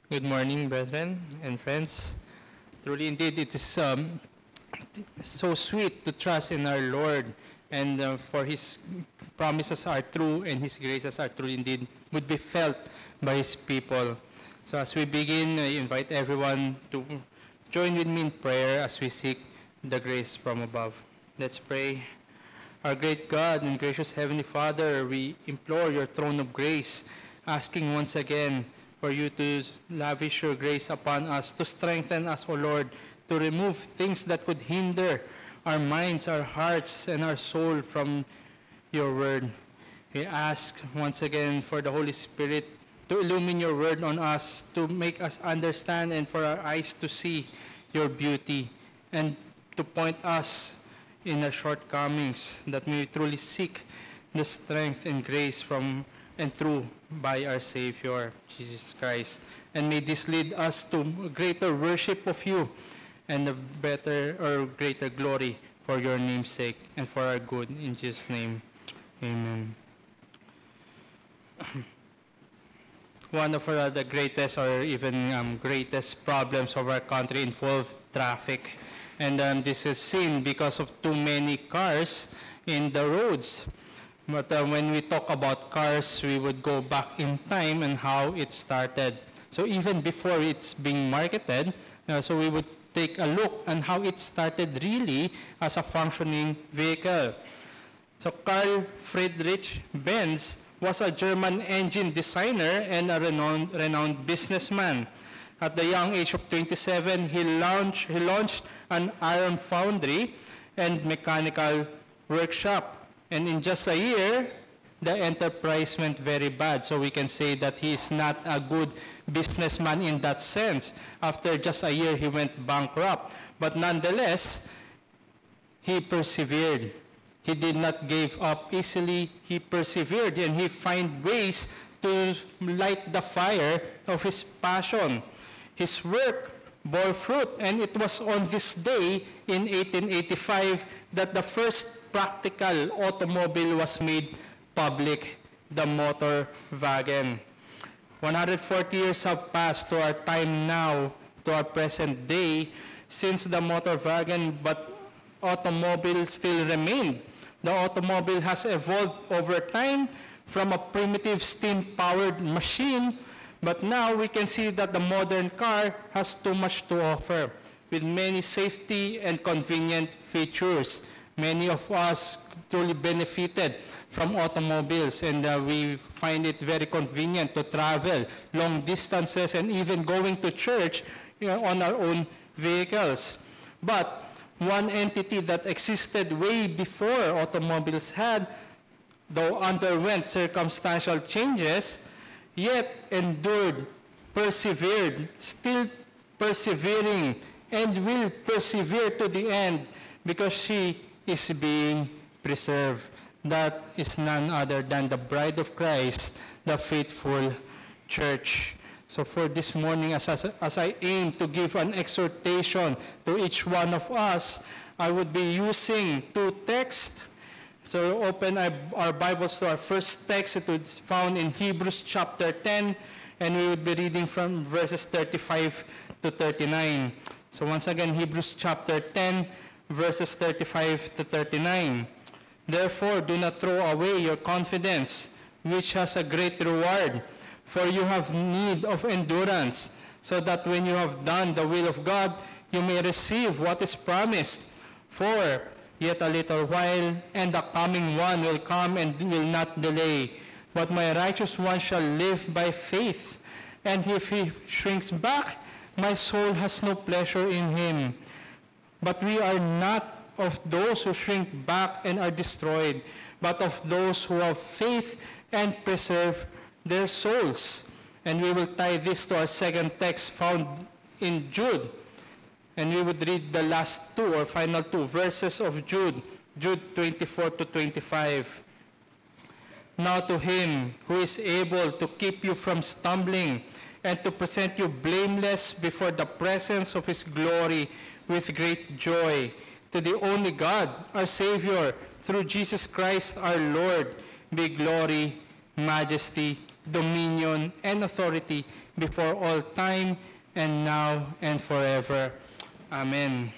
Good morning, brethren and friends. Truly, indeed, it is so sweet to trust in our Lord, and for His promises are true, and His graces are true indeed, would be felt by His people. So as we begin, I invite everyone to join with me in prayer as we seek the grace from above. Let's pray. Our great God and gracious Heavenly Father, we implore your throne of grace, asking once again for you to lavish your grace upon us, to strengthen us, O Lord, to remove things that could hinder our minds, our hearts, and our soul from your word. We ask once again for the Holy Spirit to illumine your word on us, to make us understand, and for our eyes to see your beauty, and to point us in our shortcomings, that we truly seek the strength and grace from and through by our Savior, Jesus Christ. And may this lead us to greater worship of you and a better or greater glory for your name's sake and for our good. In Jesus' name, amen. One of the greatest or even greatest problems of our country involves traffic. And this is seen because of too many cars in the roads. But when we talk about cars, we would go back in time and how it started. So even before it's being marketed, so we would take a look on how it started really as a functioning vehicle. So Carl Friedrich Benz was a German engine designer and a renowned businessman. At the young age of 27, he launched an iron foundry and mechanical workshop. And in just a year, the enterprise went very bad. So we can say that he is not a good businessman in that sense. After just a year, he went bankrupt. But nonetheless, he persevered. He did not give up easily. He persevered, and he found ways to light the fire of his passion. His work bore fruit, and it was on this day in 1885 that the first practical automobile was made public, the motor wagon. 140 years have passed to our time now, to our present day, since the motor wagon, but automobile still remained. The automobile has evolved over time from a primitive steam-powered machine, but now we can see that the modern car has too much to offer, with many safety and convenient features. Many of us truly benefited from automobiles, and we find it very convenient to travel long distances and even going to church on our own vehicles. But one entity that existed way before automobiles had, though underwent circumstantial changes, yet endured, persevered, still persevering, and will persevere to the end because she is being preserved. That is none other than the bride of Christ, the faithful church. So for this morning, as I aim to give an exhortation to each one of us, I would be using two texts. So open our Bibles to our first text. It is found in Hebrews chapter 10, and we would be reading from verses 35 to 39. So once again, Hebrews chapter 10, verses 35 to 39. Therefore, do not throw away your confidence, which has a great reward, for you have need of endurance, so that when you have done the will of God, you may receive what is promised. For yet a little while, and the coming one will come and will not delay. But my righteous one shall live by faith, and if he shrinks back, my soul has no pleasure in him. But we are not of those who shrink back and are destroyed, but of those who have faith and preserve their souls. And we will tie this to our second text found in Jude. And we would read the last two or final two verses of Jude 24 to 25. Now to him who is able to keep you from stumbling and to present you blameless before the presence of his glory with great joy, to the only God, our Savior, through Jesus Christ our Lord, be glory, majesty, dominion, and authority before all time, and now, and forever. Amen.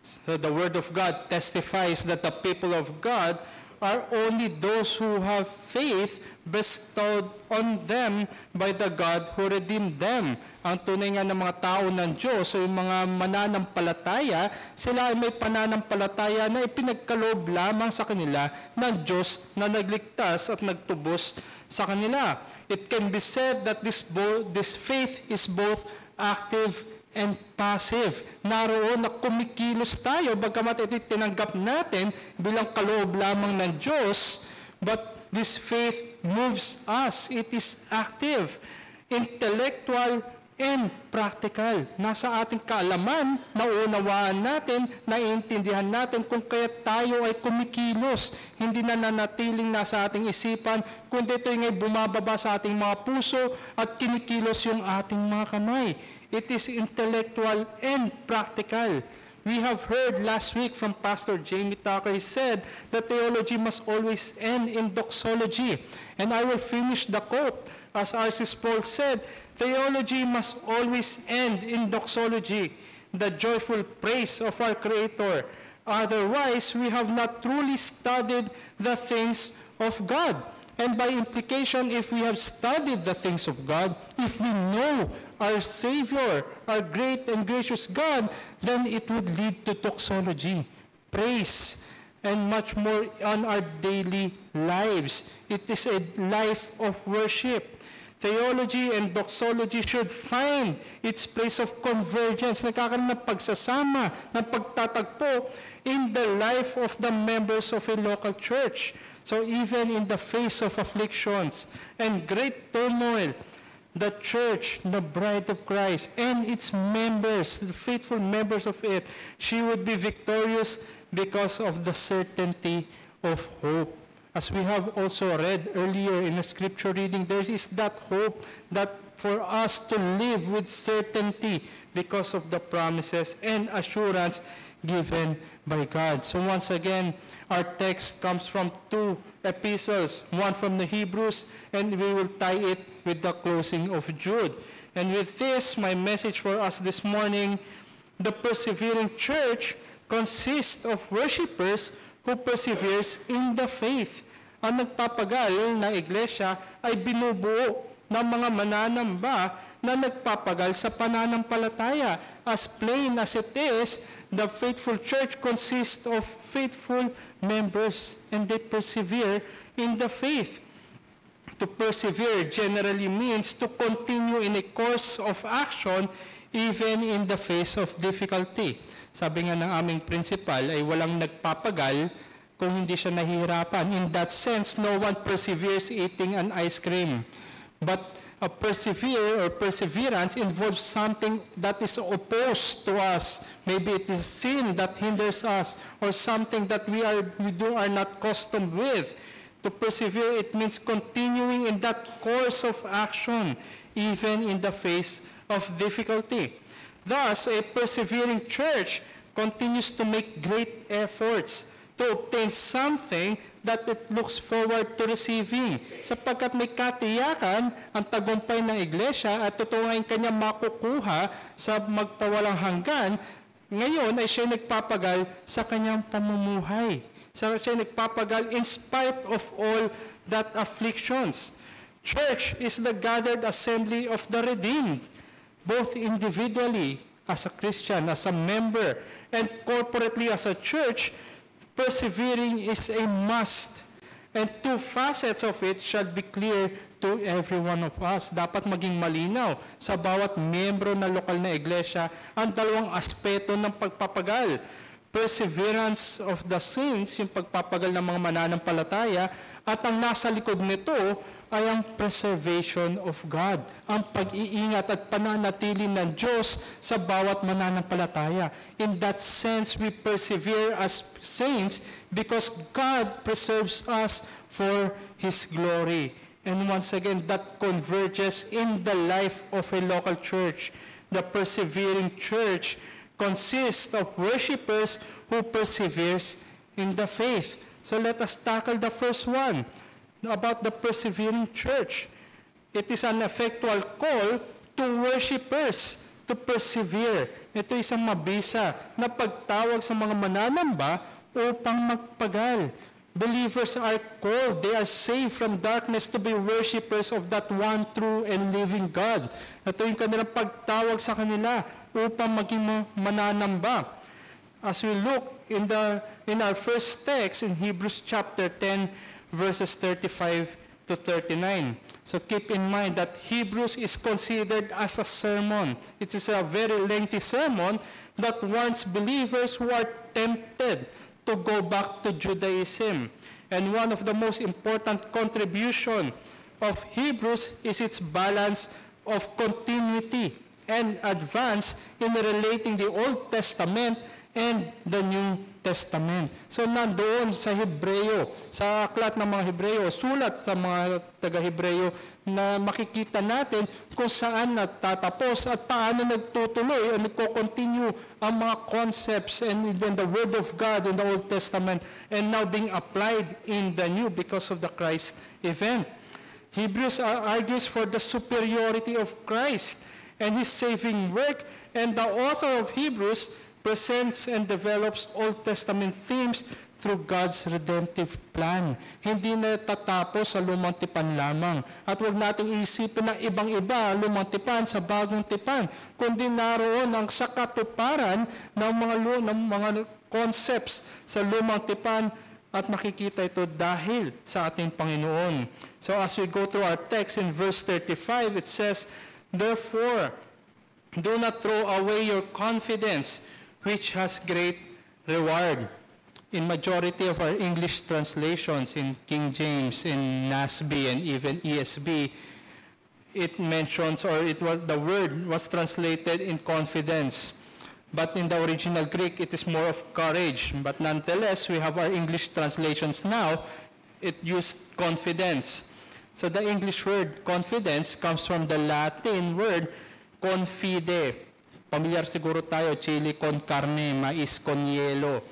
So the Word of God testifies that the people of God are only those who have faith bestowed on them by the God who redeemed them. Ang tunay nga ng mga tao ng Diyos o yung mga mananampalataya, sila ay may pananampalataya na ipinagkaloob lamang sa kanila ng Diyos na nagligtas at nagtubos sa kanila. It can be said that this faith is both active and passive. Naroon na kumikilos tayo, bagamat ito tinanggap natin bilang kaloob lamang ng Diyos, but this faith moves us. It is active, intellectual, and practical. Nasa ating kaalaman, naunawaan natin, naiintindihan natin kung kaya tayo ay kumikilos. Hindi na nanatiling nasa ating isipan, kundi ito ay bumababa sa ating mga puso at kinikilos yung ating mga kamay. It is intellectual and practical. We have heard last week from Pastor Jamie Tucker. He said that theology must always end in doxology. And I will finish the quote. As R.C. Sproul said, theology must always end in doxology, the joyful praise of our Creator. Otherwise, we have not truly studied the things of God. And by implication, if we have studied the things of God, if we know our Savior, our great and gracious God, then it would lead to doxology, praise, and much more on our daily lives. It is a life of worship. Theology and doxology should find its place of convergence, nagkakaroon ng pagsasama, ng pagtatagpo in the life of the members of a local church. So even in the face of afflictions and great turmoil, the church, the bride of Christ, and its members, the faithful members of it, she would be victorious because of the certainty of hope. As we have also read earlier in the scripture reading, there is that hope that for us to live with certainty because of the promises and assurance given by God. So once again, our text comes from two epistles, one from the Hebrews, and we will tie it with the closing of Jude. And with this, my message for us this morning, the persevering church consists of worshipers who perseveres in the faith. Ang nagpapagal na iglesia ay binubuo ng mga mananamba na nagpapagal sa pananampalataya. As plain as it is, the faithful church consists of faithful members and they persevere in the faith. To persevere generally means to continue in a course of action even in the face of difficulty. Sabi nga ng aming principal ay walang nagpapagal kung hindi siya nahihirapan. In that sense, no one perseveres eating an ice cream. But a perseverance involves something that is opposed to us. Maybe it is sin that hinders us or something that we are not accustomed with. To persevere, it means continuing in that course of action, even in the face of difficulty. Thus, a persevering church continues to make great efforts to obtain something that it looks forward to receiving. Sapagkat may katiyakan ang tagumpay ng iglesia at totoo ang kanyang makukuha sa magpawalang hanggan, ngayon ay siya nagpapagal sa kanyang pamumuhay. Siya nagpapagal in spite of all that afflictions. Church is the gathered assembly of the redeemed, both individually as a Christian, as a member, and corporately as a church. Persevering is a must, and two facets of it shall be clear to every one of us. Dapat maging malinaw sa bawat miyembro ng lokal na iglesia ang dalawang aspeto ng pagpapagal. Perseverance of the saints, yung pagpapagal ng mga mananampalataya, at ang nasa likod nito ay ang preservation of God, ang pag-iingat at pananatili ng Diyos sa bawat mananampalataya. In that sense, we persevere as saints because God preserves us for His glory. And once again, that converges in the life of a local church. The persevering church consists of worshipers who perseveres in the faith. So let us tackle the first one, about the persevering church. It is an effectual call to worshipers to persevere. Ito isang mabisa na pagtawag sa mga mananamba upang magpagal. Believers are called, they are saved from darkness to be worshipers of that one true and living God. Ito yung kanilang pagtawag sa kanila upang maging mananamba. As we look in our first text in Hebrews chapter 10, verses 35 to 39. So keep in mind that Hebrews is considered as a sermon. It is a very lengthy sermon that warns believers who are tempted to go back to Judaism. And one of the most important contribution of Hebrews is its balance of continuity and advance in relating the Old Testament and the New Testament. So nandoon sa Hebreo, sa aklat ng mga Hebreo, sulat sa mga taga-Hebreo, na makikita natin kung saan natatapos at paano nagtutuloy o nagko-continue ang mga concepts and even the Word of God in the Old Testament and now being applied in the New because of the Christ event. Hebrews argues for the superiority of Christ and His saving work, and the author of Hebrews presents and develops Old Testament themes through God's redemptive plan. Hindi na tatapos sa lumang tipan lamang. At huwag nating isipin na ibang-iba ang lumang tipan sa bagong tipan, kundi naroon ang sakatuparan ng mga concepts sa lumang tipan at makikita ito dahil sa ating Panginoon. So as we go through our text in verse 35, it says, "Therefore, do not throw away your confidence, which has great reward." In majority of our English translations, in King James, in NASB, and even ESB, it mentions, the word was translated in confidence. But in the original Greek, it is more of courage. But nonetheless, we have our English translations now, it used confidence. So the English word confidence comes from the Latin word confide. Pamilyar siguro tayo, chili con carne, mais con hielo.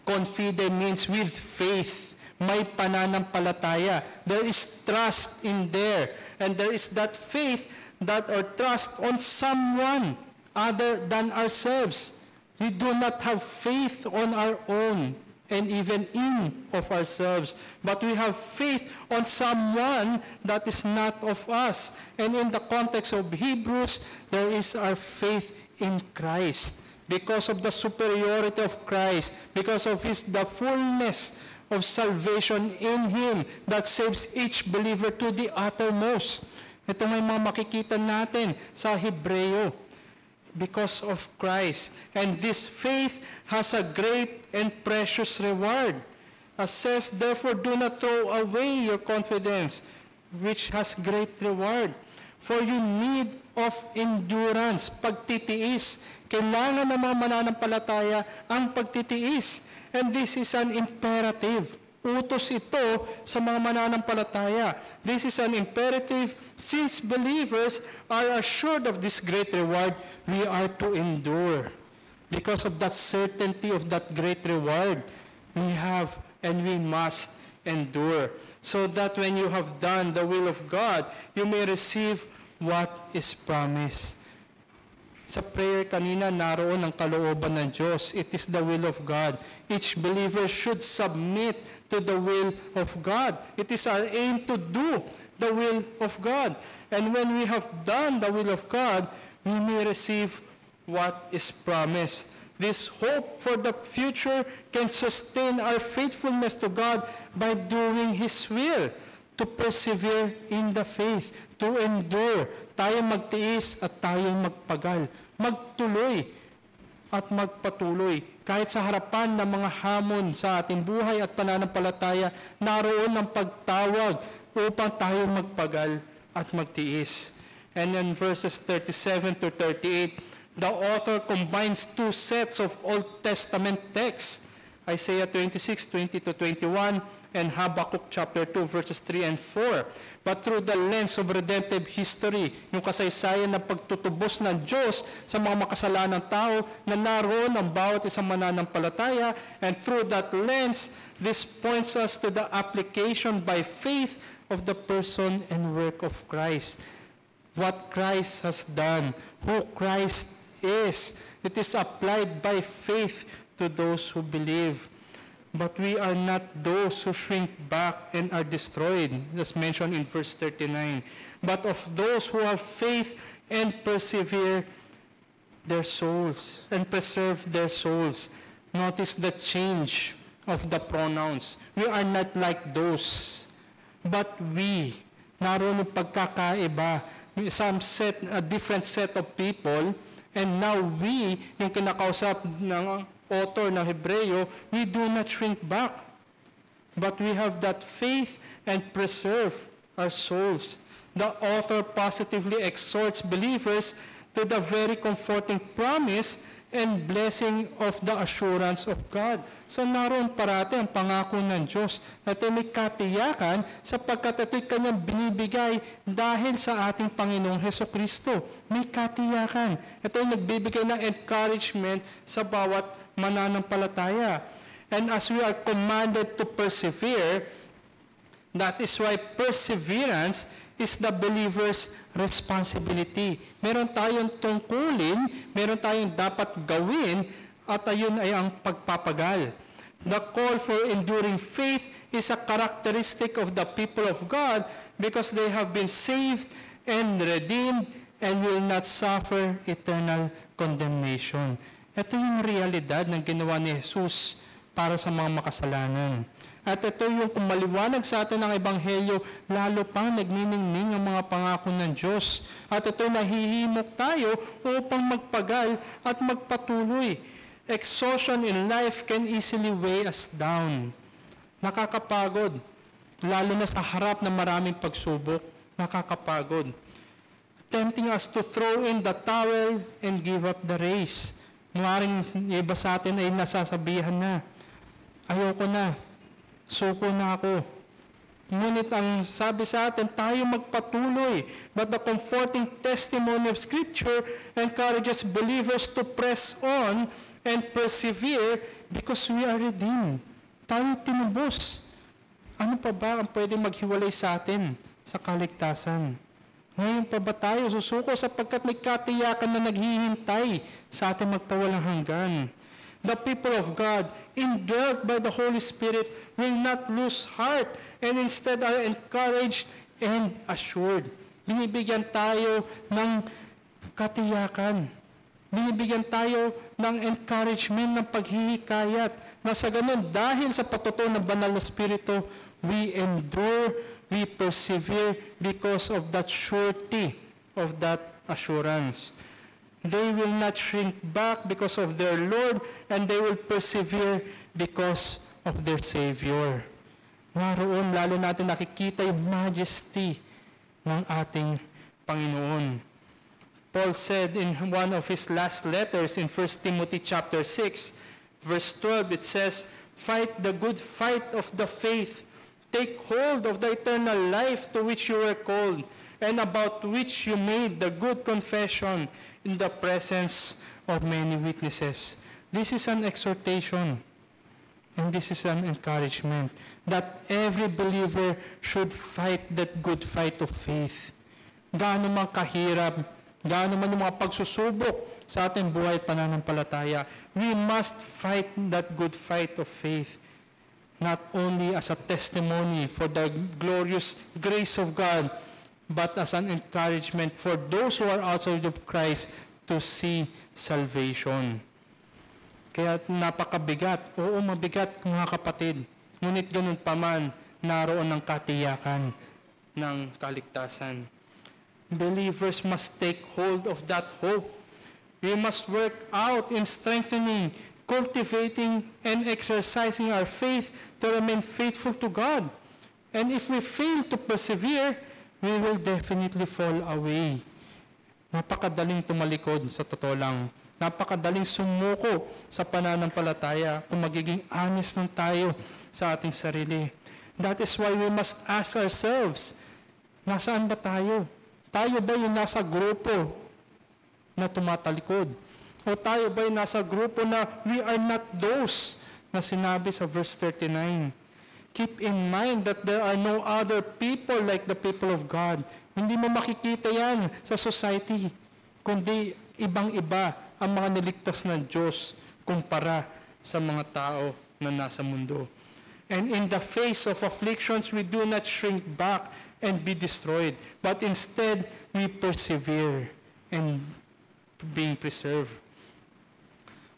Confide means with faith. May pananampalataya. There is trust in there. And there is that faith or trust on someone other than ourselves. We do not have faith on our own and even in of ourselves. But we have faith on someone that is not of us. And in the context of Hebrews, there is our faith in Christ. Because of the superiority of Christ, because of the fullness of salvation in Him that saves each believer to the uttermost. Ito may mga makikita natin sa Hebreo. Because of Christ. And this faith has a great and precious reward. As says, "Therefore do not throw away your confidence, which has great reward. For you need of endurance," pagtitiis. Kailangan ng mga mananampalataya ang pagtitiis. And this is an imperative. Utos ito sa mga mananampalataya. This is an imperative since believers are assured of this great reward, we are to endure. Because of that certainty of that great reward, we have and we must endure. So that when you have done the will of God, you may receive what is promised. Sa prayer kanina, naroon ang kalooban ng Diyos. It is the will of God. Each believer should submit to the will of God. It is our aim to do the will of God. And when we have done the will of God, we may receive what is promised. This hope for the future can sustain our faithfulness to God by doing His will, to persevere in the faith, to endure. Tayo magtiis at tayo magpagal. Magtuloy at magpatuloy. Kahit sa harapan ng mga hamon sa ating buhay at pananampalataya, naroon ang pagtawag upang tayo magpagal at magtiis. And in verses 37 to 38, the author combines two sets of Old Testament texts, Isaiah 26, 20 to 21, and Habakkuk chapter 2, verses 3 and 4. But through the lens of redemptive history, yung kasaysayan ng pagtutubos ng Diyos sa mga makasalanang tao na naroon ang bawat isang mananampalataya, and through that lens, this points us to the application by faith of the person and work of Christ. what Christ has done, who Christ is. It is applied by faith to those who believe. But we are not those who shrink back and are destroyed, as mentioned in verse 39, but of those who have faith and persevere their souls and preserve their souls. Notice the change of the pronouns. We are not like those, but we. Naroon yung pagkakaiba. A different set of people, and now we, yung kinakausap ng author ng Hebreo, we do not shrink back. But we have that faith and preserve our souls. The author positively exhorts believers to the very comforting promise and blessing of the assurance of God. So naroon parati ang pangako ng Diyos na ito may katiyakan sapagkat ito'y kanyang binibigay dahil sa ating Panginoong Hesukristo. May katiyakan. Ito'y nagbibigay ng encouragement sa bawat mananampalataya. And as we are commanded to persevere, that is why perseverance is the believer's responsibility. Meron tayong tungkulin, meron tayong dapat gawin, at ayun ay ang pagpapagal. The call for enduring faith is a characteristic of the people of God because they have been saved and redeemed and will not suffer eternal condemnation. Ito yung realidad ng ginawa ni Jesus para sa mga makasalanan. At ito yung kumaliwanag sa atin ng Ebanghelyo, lalo pang nagniningning ang mga pangako ng Diyos. At ito'y nahihimok tayo upang magpagal at magpatuloy. Exhaustion in life can easily weigh us down. Nakakapagod, lalo na sa harap ng maraming pagsubok, nakakapagod. Tempting us to throw in the towel and give up the race. Maraming iba sa atin ay nasasabihan na, ayoko na. Suko na ako. Ngunit ang sabi sa atin, tayo magpatuloy. But the comforting testimony of Scripture encourages believers to press on and persevere because we are redeemed. Tayo tinubos. Ano pa ba ang pwedeng maghiwalay sa atin sa kaligtasan? Ngayon pa ba tayo susuko sapagkat may katiyakan na naghihintay sa ating magpawalang hanggan? The people of God, indwelt by the Holy Spirit, will not lose heart and instead are encouraged and assured. Binibigyan tayo ng katiyakan. Binibigyan tayo ng encouragement, ng paghihikayat, na sa ganun, dahil sa patutuo ng banal na Espiritu, we endure, we persevere because of that surety of that assurance. They will not shrink back because of their Lord, and they will persevere because of their Savior. Naroon, lalo natin nakikita yung majesty ng ating Panginoon. Paul said in one of his last letters in 1 Timothy chapter 6, verse 12, it says, "Fight the good fight of the faith. Take hold of the eternal life to which you were called, and about which you made the good confession in the presence of many witnesses." This is an exhortation, and this is an encouragement that every believer should fight that good fight of faith. Gaano man kahirap, gaano man yung mga pagsusubok sa ating buhay at pananampalataya, we must fight that good fight of faith, not only as a testimony for the glorious grace of God, but as an encouragement for those who are outside of Christ to see salvation. Kaya napakabigat, oo mabigat mga kapatid, ngunit ganun pa man, naroon ng katiyakan ng kaligtasan. Believers must take hold of that hope. We must work out in strengthening, cultivating, and exercising our faith to remain faithful to God. And if we fail to persevere, we will definitely fall away. Napakadaling tumalikod sa totoo lang. Napakadaling sumuko sa pananampalataya kung magiging honest lang tayo sa ating sarili. That is why we must ask ourselves, nasaan ba tayo? Tayo ba yung nasa grupo na tumatalikod? O tayo ba yung nasa grupo na we are not those na sinabi sa verse 39? Keep in mind that there are no other people like the people of God. Hindi mo makikita yan sa society, kundi ibang-iba ang mga niligtas ng Diyos kumpara sa mga tao na nasa mundo. And in the face of afflictions, we do not shrink back and be destroyed, but instead, we persevere and being preserved.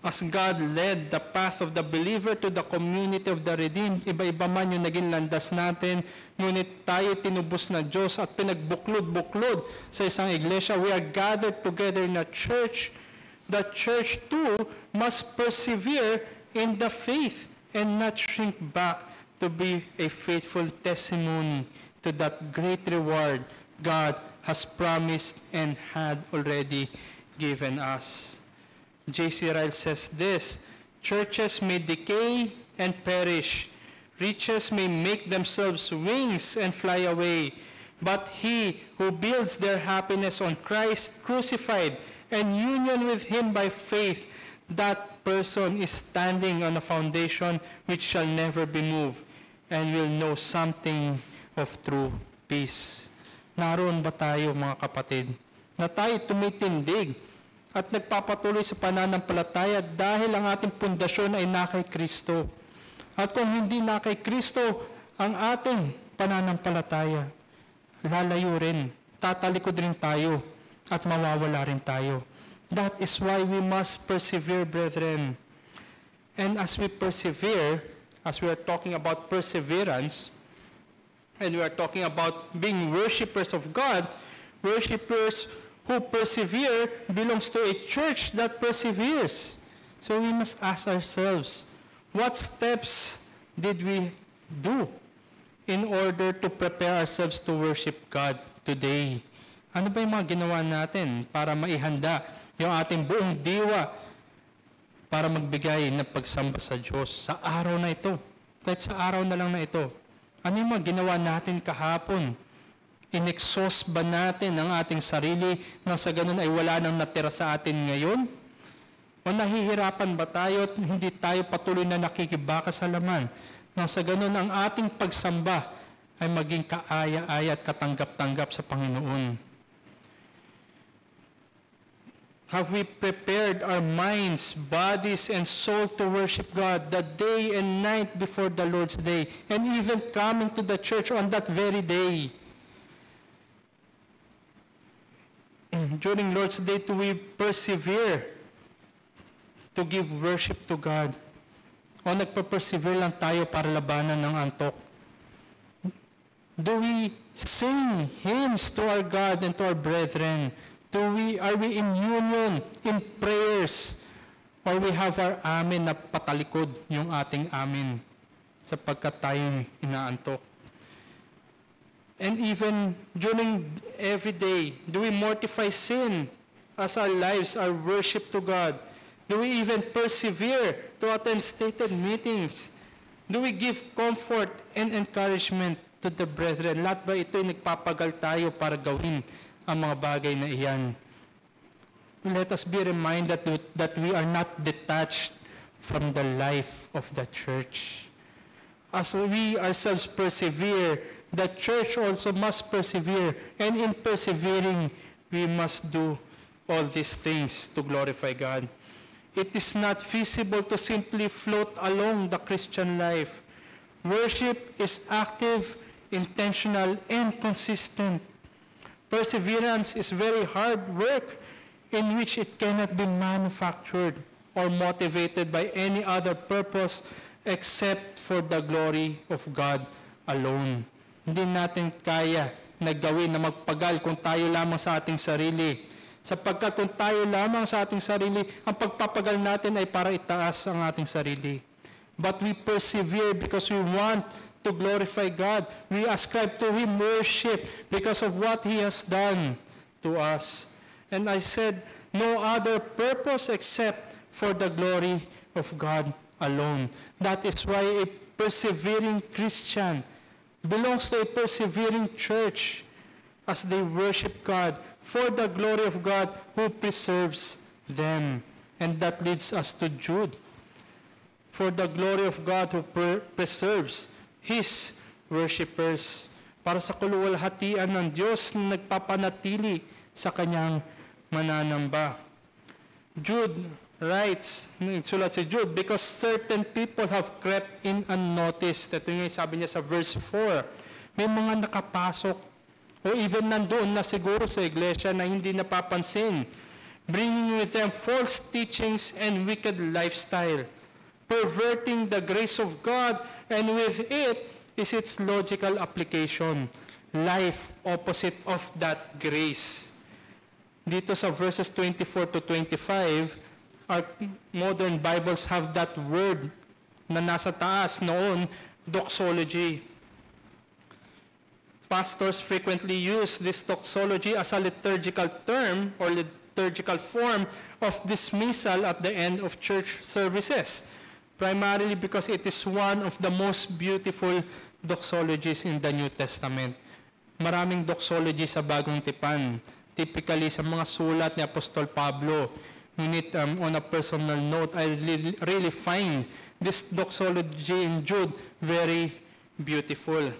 As God led the path of the believer to the community of the redeemed, iba-iba man yung naging landas natin, ngunit tayo tinubos na Diyos at pinagbuklod-buklod sa isang iglesia. We are gathered together in a church. The church too must persevere in the faith and not shrink back to be a faithful testimony to that great reward God has promised and had already given us. J.C. Ryle says this, churches may decay and perish. Riches may make themselves wings and fly away. But he who builds their happiness on Christ crucified and union with him by faith, that person is standing on a foundation which shall never be moved and will know something of true peace. Naroon ba tayo, mga kapatid, na tayo tumitindig at nagpapatuloy sa pananampalataya dahil ang ating pundasyon ay na kay Kristo. At kung hindi na kay Kristo ang ating pananampalataya, lalayo rin, tatalikod rin tayo at mawawala rin tayo. That is why we must persevere, brethren. And as we persevere, as we are talking about perseverance, and we are talking about being worshipers of God, worshipers who persevere belongs to a church that perseveres. So we must ask ourselves, what steps did we do in order to prepare ourselves to worship God today? Ano ba yung mga ginawa natin para maihanda yung ating buong diwa para magbigay ng pagsamba sa Diyos sa araw na ito? Kahit sa araw na lang na ito. Ano yung mga ginawa natin kahapon? In-exhaust ba natin ang ating sarili nang sa ganun ay wala nang natira sa atin ngayon? O nahihirapan ba tayo at hindi tayo patuloy na nakikibaka sa laman nang sa ganun ang ating pagsamba ay maging kaaya-aya at katanggap-tanggap sa Panginoon? Have we prepared our minds, bodies, and soul to worship God the day and night before the Lord's Day, and even coming to the church on that very day? During Lord's Day, do we persevere to give worship to God? O nagpa-persevere lang tayo para labanan ng antok? Do we sing hymns to our God and to our brethren? Are we in union, in prayers? Or we have our amen na patalikod yung ating amen sapagkat tayo inaantok? And even during every day, do we mortify sin as our lives, our worship to God? Do we even persevere to attend stated meetings? Do we give comfort and encouragement to the brethren? Lahat ba ito'y nagpapagal tayo para gawin ang mga bagay na iyan? Let us be reminded that we are not detached from the life of the church. As we ourselves persevere, the church also must persevere, and in persevering, we must do all these things to glorify God. It is not feasible to simply float along the Christian life. Worship is active, intentional, and consistent. Perseverance is very hard work in which it cannot be manufactured or motivated by any other purpose except for the glory of God alone. Hindi natin kaya na gawin na magpagal kung tayo lamang sa ating sarili. Sapagkat kung tayo lamang sa ating sarili, ang pagpapagal natin ay para itaas ang ating sarili. But we persevere because we want to glorify God. We ascribe to Him worship because of what He has done to us. And I said, no other purpose except for the glory of God alone. That is why a persevering Christian belongs to a persevering church as they worship God for the glory of God who preserves them. And that leads us to Jude. For the glory of God who preserves His worshipers. para sa kaluwalhatian ng Diyos na nagpapanatili sa kanyang mananamba. Jude writes, sulat si Jude, because certain people have crept in unnoticed. Ito yung sabi niya sa verse 4. May mga nakapasok o even nandoon na siguro sa iglesia na hindi napapansin, bringing with them false teachings and wicked lifestyle, perverting the grace of God, and with it is its logical application, life opposite of that grace. Dito sa verses 24 to 25, our modern Bibles have that word na nasa taas noon, doxology. Pastors frequently use this doxology as a liturgical term or liturgical form of dismissal at the end of church services, primarily because it is one of the most beautiful doxologies in the New Testament. Maraming doxology sa Bagong Tipan, typically sa mga sulat ni Apostol Pablo. Ngunit on a personal note, I really find this doxology in Jude very beautiful.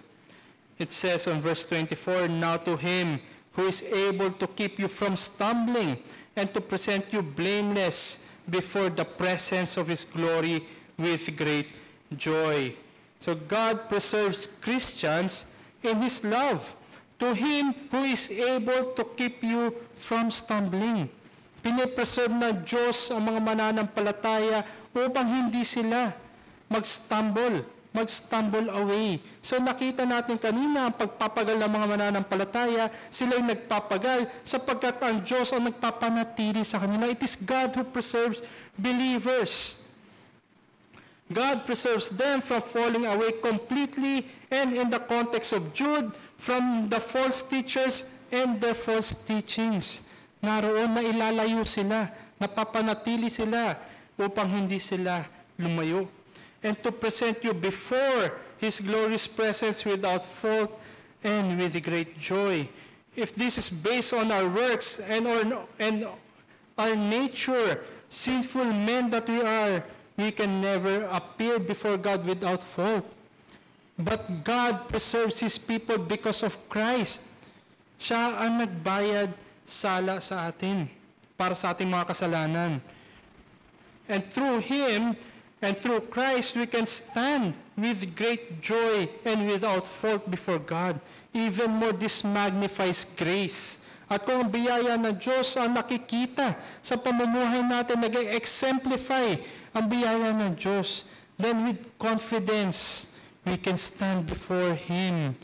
It says on verse 24, "Now to him who is able to keep you from stumbling and to present you blameless before the presence of his glory with great joy." So God preserves Christians in his love. To him who is able to keep you from stumbling. Pinipreserve ng Diyos ang mga mananampalataya upang hindi sila mag-stumble away. So nakita natin kanina ang pagpapagal ng mga mananampalataya, sila'y nagpapagal sapagkat ang Diyos ang nagpapanatili sa kanila. It is God who preserves believers. God preserves them from falling away completely, and in the context of Jude, from the false teachers and their false teachings. Naroon na ilalayo sila, napapanatili sila upang hindi sila lumayo. And to present you before His glorious presence without fault and with great joy. If this is based on our works and our nature, sinful men that we are, we can never appear before God without fault. But God preserves His people because of Christ. Siya ang nagbayad sala sa atin para sa ating mga kasalanan. And through Him and through Christ, we can stand with great joy and without fault before God. Even more, this magnifies grace. At kung ang biyaya ng Diyos ang nakikita sa pamumuhay natin, nag-exemplify ang biyaya ng Diyos, then with confidence, we can stand before Him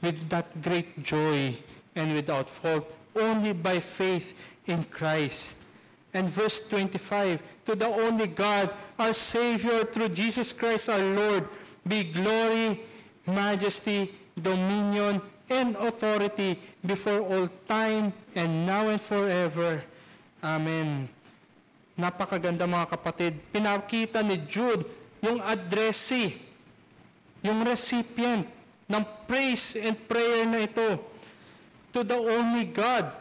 with that great joy and without fault, only by faith in Christ. And verse 25, "To the only God, our Savior, through Jesus Christ our Lord, be glory, majesty, dominion, and authority before all time, and now and forever. Amen." Napakaganda mga kapatid. Pinakita ni Jude yung addressee, yung recipient ng praise and prayer na ito, to the only God,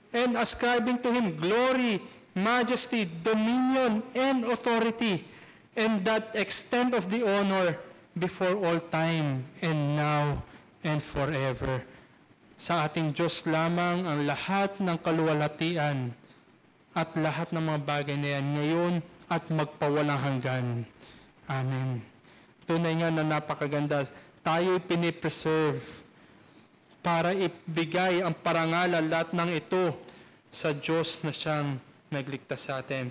and ascribing to Him glory, majesty, dominion, and authority, and that extent of the honor before all time, and now, and forever. Sa ating Diyos lamang ang lahat ng kaluwalhatian at lahat ng mga bagay na yan ngayon at magpawalang hanggan. Amen. Tunay nga na napakaganda. Tayo'y pinipreserve para ibigay ang parangalan lahat ng ito sa Diyos na siyang nagligtas sa atin.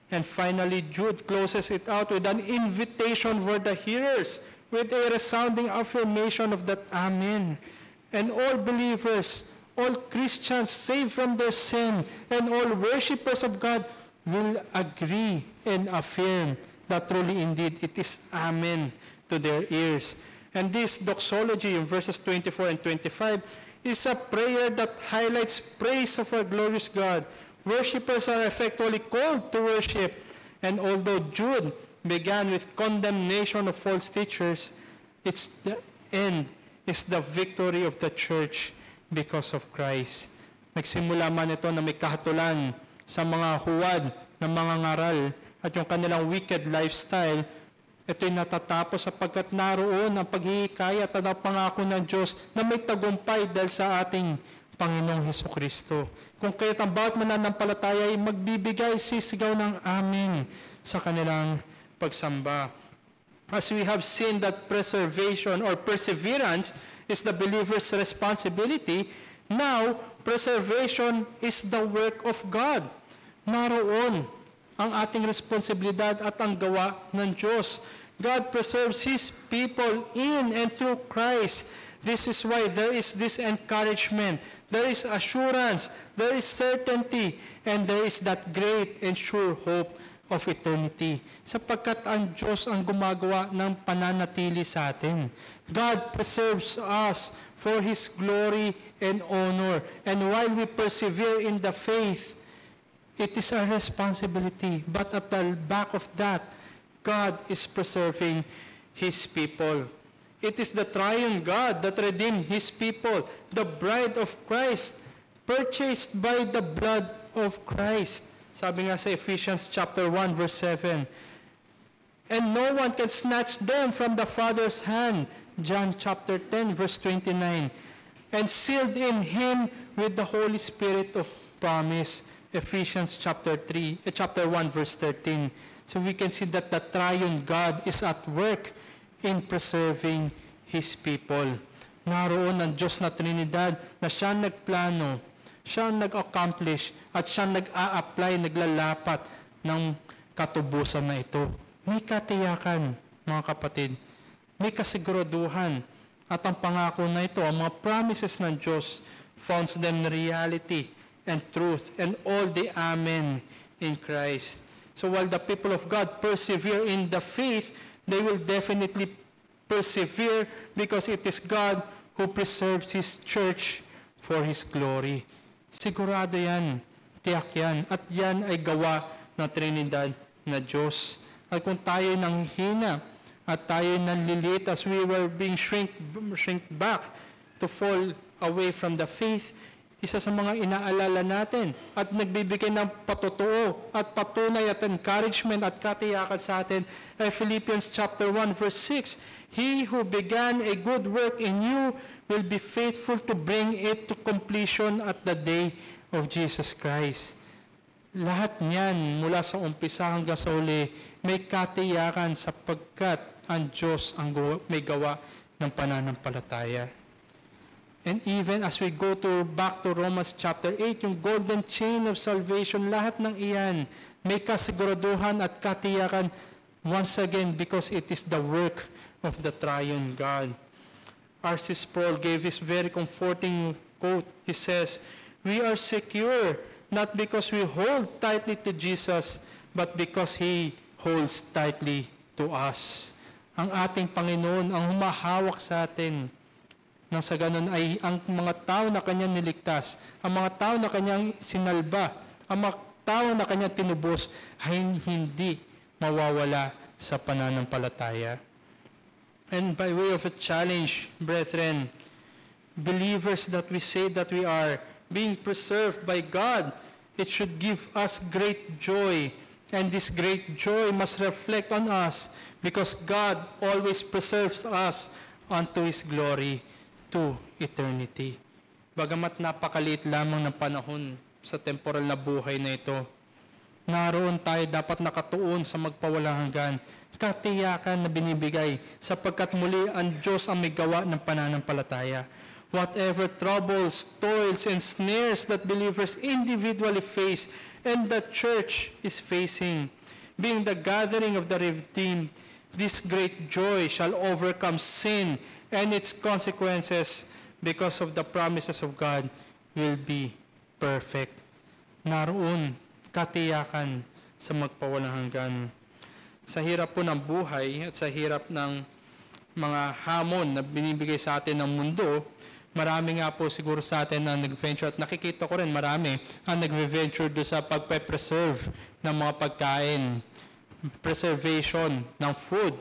And finally, Jude closes it out with an invitation for the hearers, with a resounding affirmation of that Amen. And all believers, all Christians saved from their sin, and all worshipers of God will agree and affirm that truly indeed it is Amen to their ears. And this doxology in verses 24 and 25 is a prayer that highlights praise of our glorious God. Worshippers are effectively called to worship. And although Jude began with condemnation of false teachers, its the end is the victory of the church because of Christ. Nagsimula man ito na may kahatulan sa mga huwad ng mga ngaral at yung kanilang wicked lifestyle, Ito'y natatapos sapagkat naroon ang paghihikayat at ang pangako ng Diyos na may tagumpay dahil sa ating Panginoong Hesukristo. Kung kaya't ang bawat mananampalataya ay magbibigay sisigaw ng amin sa kanilang pagsamba. As we have seen that preservation or perseverance is the believer's responsibility, now preservation is the work of God. Naroon ang ating responsibilidad at ang gawa ng Diyos. God preserves His people in and through Christ. This is why there is this encouragement, there is assurance, there is certainty, and there is that great and sure hope of eternity. Sapagkat ang Diyos ang gumagawa ng pananatili sa atin. God preserves us for His glory and honor. And while we persevere in the faith, it is our responsibility. But at the back of that, God is preserving His people. It is the triune God that redeemed His people, the bride of Christ, purchased by the blood of Christ. Sabi nga sa Ephesians chapter 1 verse 7. And no one can snatch them from the Father's hand. John chapter 10 verse 29. And sealed in Him with the Holy Spirit of promise. Ephesians chapter 1 verse 13. So we can see that the triune God is at work in preserving His people. Naroon ang Diyos na Trinidad na siya nagplano, siya nag-accomplish, at siya nag-a-apply, naglalapat ng katubusan na ito. May katiyakan, mga kapatid. May kasiguraduhan. At ang pangako na ito, ang mga promises ng Diyos, founds them in reality and truth and all the amen in Christ. So while the people of God persevere in the faith, they will definitely persevere because it is God who preserves His church for His glory. Sigurado yan, tiyak yan, at yan ay gawa ng Trinidad na Diyos. At kung tayo nanghihina at tayo nanlilit as we were being shrink back to fall away from the faith, isa sa mga inaalala natin at nagbibigay ng patotoo at patunay at encouragement at katiyakan sa atin ay Philippians chapter 1 verse 6. He who began a good work in you will be faithful to bring it to completion at the day of Jesus Christ. Lahat niyan mula sa umpisa hanggang sa uli may katiyakan sapagkat ang Diyos ang may gawa ng pananampalataya. And even as we go back to Romans chapter 8, yung golden chain of salvation, lahat ng iyan may kasiguraduhan at katiyakan once again because it is the work of the triune God. R.C. Sproul gave his very comforting quote. He says, "We are secure not because we hold tightly to Jesus, but because He holds tightly to us." Ang ating Panginoon ang humahawak sa atin. Nang sa ganun ay ang mga tao na Kanyang niligtas, ang mga tao na Kanyang sinalba, ang mga tao na Kanyang tinubos ay hindi mawawala sa pananampalataya. And by way of a challenge, brethren, believers that we say that we are being preserved by God, it should give us great joy. And this great joy must reflect on us because God always preserves us unto His glory to eternity. Bagamat napakaliit lamang ng panahon sa temporal na buhay na ito, naroon tayo dapat nakatuon sa magpawalang hanggan, katiyakan na binibigay sapagkat muli ang Diyos ang may gawa ng pananampalataya. Whatever troubles, toils, and snares that believers individually face and the church is facing, being the gathering of the redeemed, this great joy shall overcome sin and its consequences because of the promises of God will be perfect. Naroon, katiyakan sa magpawalang hanggan. Sa hirap po ng buhay at sa hirap ng mga hamon na binibigay sa atin ng mundo, marami nga po siguro sa atin na nag-venture at nakikita ko rin marami ang nag-venture do sa pagpe-preserve ng mga pagkain, preservation ng food.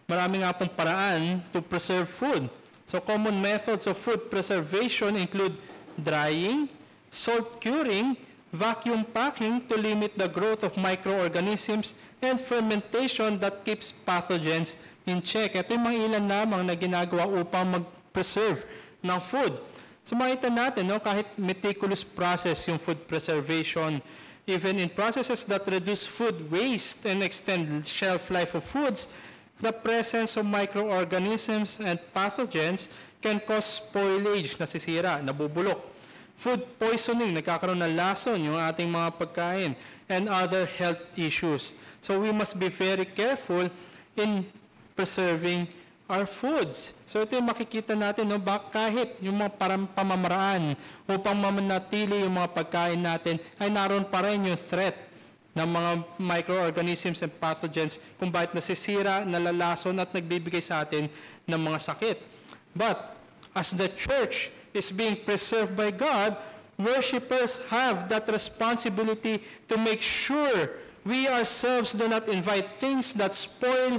Marami nga pong paraan to preserve food. So common methods of food preservation include drying, salt curing, vacuum packing to limit the growth of microorganisms, and fermentation that keeps pathogens in check. Ito yung mga ilan lamang na ginagawa upang mag-preserve ng food. So makita natin, no, kahit meticulous process yung food preservation, even in processes that reduce food waste and extend shelf life of foods, the presence of microorganisms and pathogens can cause spoilage, nasisira, nabubulok. Food poisoning, nagkakaroon ng lason yung ating mga pagkain, and other health issues. So we must be very careful in preserving our foods. So ito yung makikita natin, no, kahit yung mga pamamaraan upang mamanatili yung mga pagkain natin, ay naroon pa rin yung threat ng mga microorganisms and pathogens kung bakit nasisira, nalalason at nagbibigay sa atin ng mga sakit. But as the church is being preserved by God, worshipers have that responsibility to make sure we ourselves do not invite things that spoil,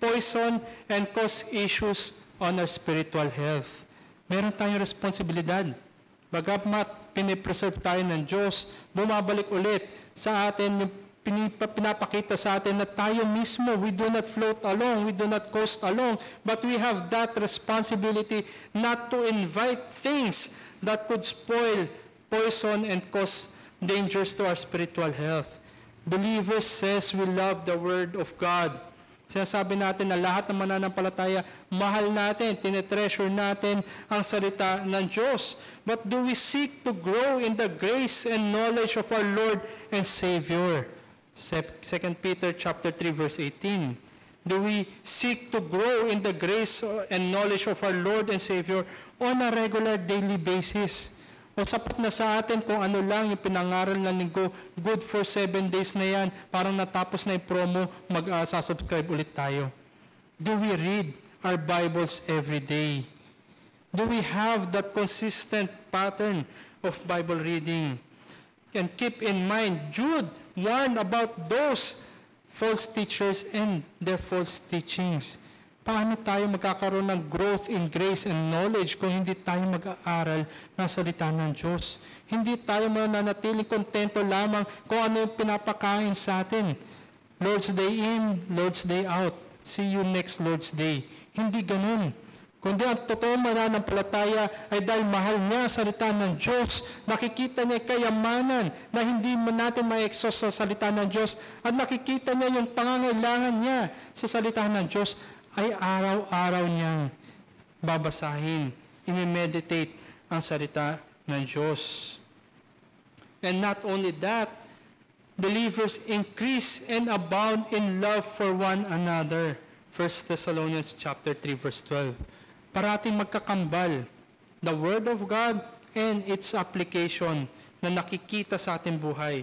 poison, and cause issues on our spiritual health. Meron tayong responsibilidad. Bagamat pinipreserve tayo ng Diyos, bumabalik ulit sa atin yung pinapakita sa atin na tayo mismo, we do not float along, we do not coast along, but we have that responsibility not to invite things that could spoil, poison, and cause dangers to our spiritual health. Believers says we love the Word of God. Sinasabi natin na lahat ng mananampalataya, mahal natin, tinetreasure natin ang salita ng Diyos. But do we seek to grow in the grace and knowledge of our Lord and Savior? 2 Peter chapter 3, verse 18. Do we seek to grow in the grace and knowledge of our Lord and Savior on a regular daily basis? O sapat na sa atin kung ano lang yung pinangaral ng linggo, good for 7 days na yan, parang natapos na yung promo, mag-subscribe ulit tayo. Do we read our Bibles every day? Do we have that consistent pattern of Bible reading? And keep in mind, Jude warned about those false teachers and their false teachings. Paano tayo magkakaroon ng growth in grace and knowledge kung hindi tayo mag-aaral ng salita ng Diyos? Hindi tayo mananatiling kontento lamang kung ano yung pinapakain sa atin. Lord's Day in, Lord's Day out. See you next Lord's Day. Hindi ganun. Kundi ang totoong mananampalataya ay dahil mahal niya salita ng Diyos, nakikita niya kayamanan na hindi natin ma-exhaust sa salita ng Diyos, at nakikita niya yung pangangailangan niya sa salita ng Diyos, ay araw-araw niyang babasahin, i-meditate ang salita ng Diyos. And not only that, believers increase and abound in love for one another. 1 Thessalonians chapter 3, verse 12. Parating magkakambal, the Word of God and its application na nakikita sa ating buhay.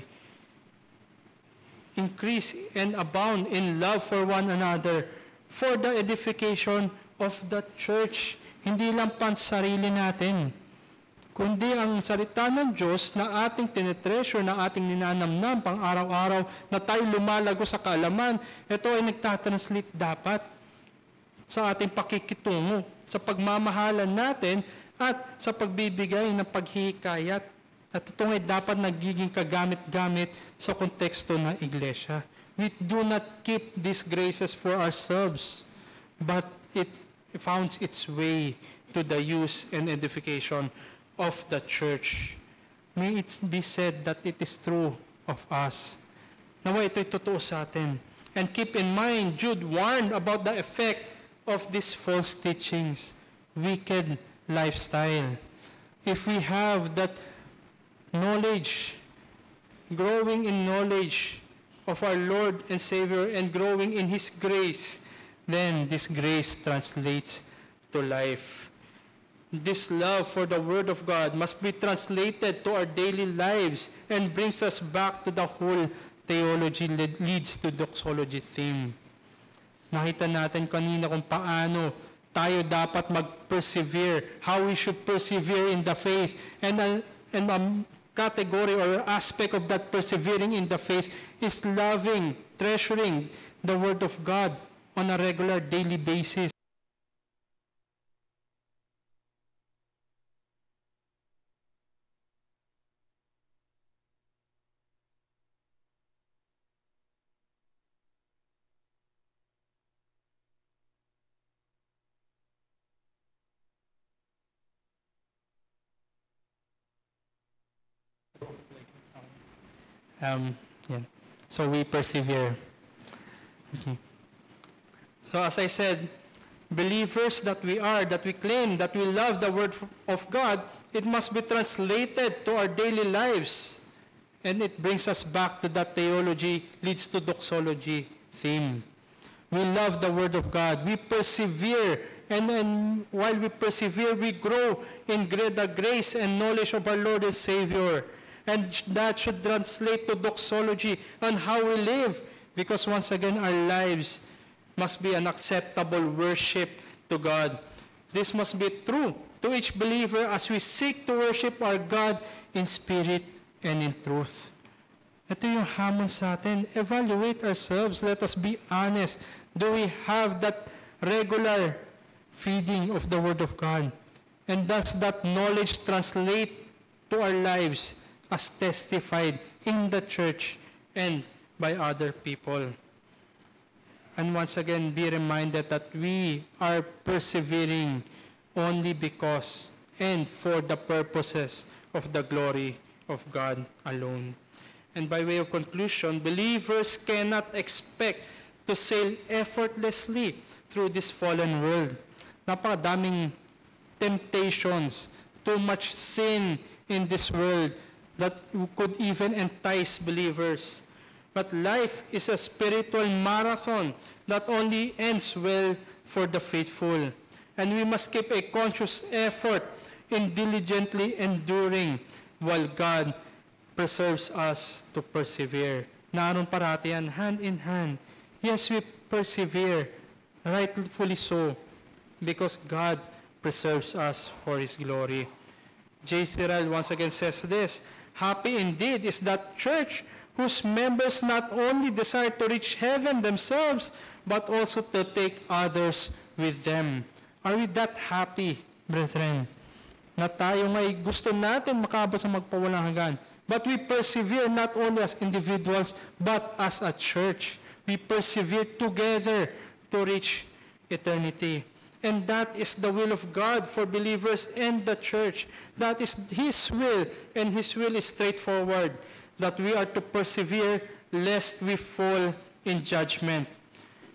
Increase and abound in love for one another for the edification of the church. Hindi lang pansarili natin, kundi ang salita ng Diyos na ating tinetreasure, na ating ninanamnam pang araw-araw, na tayo lumalago sa kaalaman, ito ay nagtatranslate dapat sa ating pakikitungo, sa pagmamahalan natin, at sa pagbibigay ng paghihikayat. At ito ay dapat nagiging kagamit-gamit sa konteksto ng iglesia. We do not keep these graces for ourselves, but it founds its way to the use and edification of the church. May it be said that it is true of us. Nawa ito'y totoo sa atin. And keep in mind, Jude warned about the effect of these false teachings, wicked lifestyle. If we have that knowledge, growing in knowledge of our Lord and Savior and growing in His grace, then this grace translates to life. This love for the Word of God must be translated to our daily lives and brings us back to the whole theology leads to doxology theme. Nakita natin kanina kung paano tayo dapat mag-persevere, how we should persevere in the faith, and category or aspect of that persevering in the faith is loving, treasuring the Word of God on a regular daily basis. Yan. So we persevere. Okay. So as I said, believers that we are, that we claim, that we love the Word of God, it must be translated to our daily lives. And it brings us back to that theology leads to doxology theme. We love the Word of God. We persevere. And while we persevere, we grow in the grace and knowledge of our Lord and Savior. And that should translate to doxology on how we live. Because once again, our lives must be an acceptable worship to God. This must be true to each believer as we seek to worship our God in spirit and in truth. Ito yung hamon sa atin. Evaluate ourselves. Let us be honest. Do we have that regular feeding of the Word of God? And does that knowledge translate to our lives as testified in the church and by other people? And once again, be reminded that we are persevering only because and for the purposes of the glory of God alone. And by way of conclusion, believers cannot expect to sail effortlessly through this fallen world. Napakadaming temptations, too much sin in this world that could even entice believers. But life is a spiritual marathon that only ends well for the faithful. And we must keep a conscious effort in diligently enduring while God preserves us to persevere. Naroon parati yan, hand in hand. Yes, we persevere, rightfully so, because God preserves us for His glory. J. Cyril once again says this, happy indeed is that church whose members not only desire to reach heaven themselves, but also to take others with them. Are we that happy, brethren, na tayo ngay gusto natin makabot sa magpawalang hanggan? But we persevere not only as individuals, but as a church. We persevere together to reach eternity. And that is the will of God for believers and the church. That is His will, and His will is straightforward, that we are to persevere lest we fall in judgment.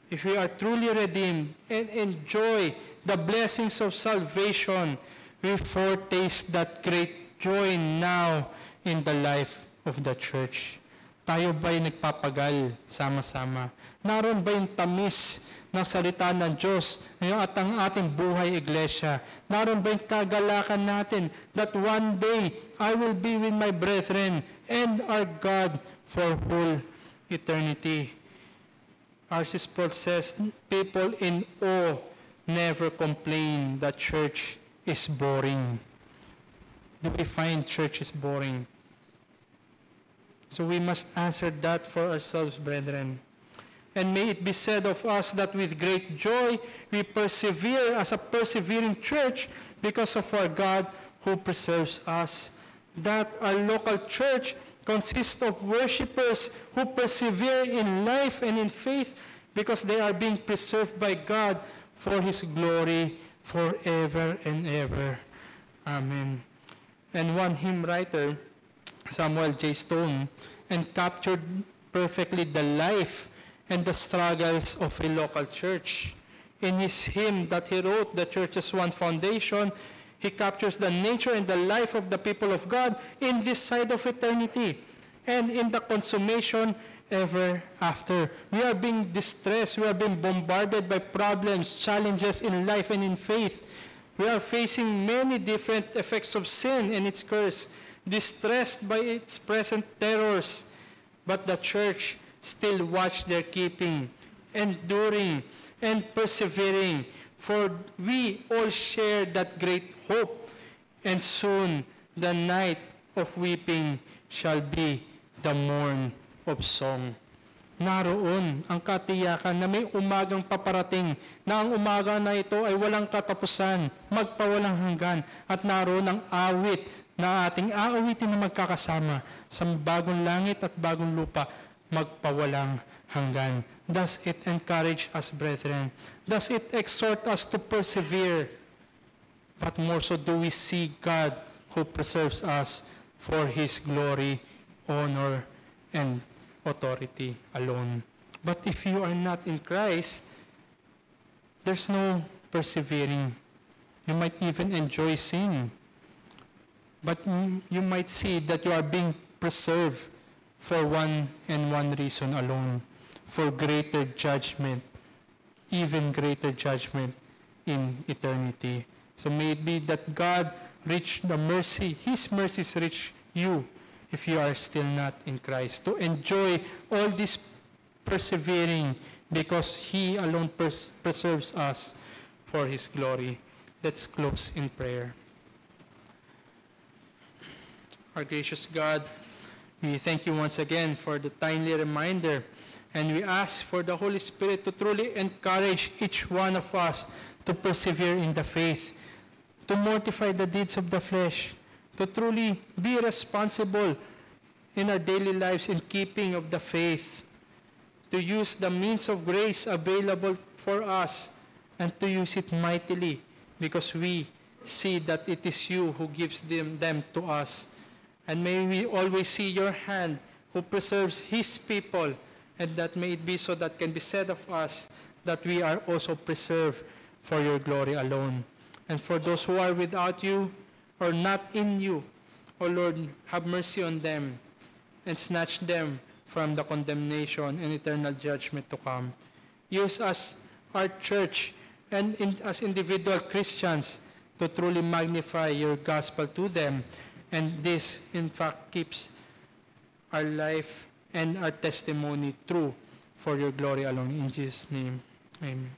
If we are truly redeemed and enjoy the blessings of salvation, we foretaste that great joy now in the life of the church. Tayo ba'y nagpapagal sama-sama? Naroon ba yung tamis ng salita ng Diyos ngayon at ang ating buhay iglesia? Naroon ba yung kagalakan natin that one day I will be with my brethren and our God for whole eternity? R.C. Sproul says, people in awe never complain that church is boring. Do we find church is boring? So we must answer that for ourselves, brethren. And may it be said of us that with great joy we persevere as a persevering church because of our God who preserves us. That our local church consists of worshipers who persevere in life and in faith because they are being preserved by God for His glory forever and ever. Amen. And one hymn writer, Samuel J. Stone, captured perfectly the life and the struggles of a local church. In his hymn that he wrote, The Church as One Foundation, he captures the nature and the life of the people of God in this side of eternity and in the consummation ever after. We are being distressed. We are being bombarded by problems, challenges in life and in faith. We are facing many different effects of sin and its curse, distressed by its present terrors. But the church still watch their keeping, enduring, and persevering, for we all share that great hope, and soon the night of weeping shall be the morn of song. Naroon ang katiyakan na may umagang paparating, na ang umaga na ito ay walang katapusan, magpawalang hanggan, at naroon ang awit na ating aawitin na magkakasama sa bagong langit at bagong lupa, magpawalang hanggan. Does it encourage us, brethren? Does it exhort us to persevere? But more so do we see God who preserves us for His glory, honor, and authority alone. But if you are not in Christ, there's no persevering. You might even enjoy sin. But you might see that you are being preserved for one and one reason alone, for greater judgment, even greater judgment in eternity. So may it be that God reach the mercy, His mercies reach you if you are still not in Christ, to enjoy all this persevering because He alone preserves us for His glory. Let's close in prayer. Our gracious God, we thank you once again for the timely reminder, and we ask for the Holy Spirit to truly encourage each one of us to persevere in the faith, to mortify the deeds of the flesh, to truly be responsible in our daily lives in keeping of the faith, to use the means of grace available for us and to use it mightily because we see that it is you who gives them to us. And may we always see your hand who preserves His people, and that may it be so that can be said of us that we are also preserved for your glory alone. And for those who are without you or not in you, O Lord, have mercy on them and snatch them from the condemnation and eternal judgment to come. Use us, our church, and as individual Christians to truly magnify your gospel to them. And this, in fact, keeps our life and our testimony true for your glory alone. In Jesus' name, amen.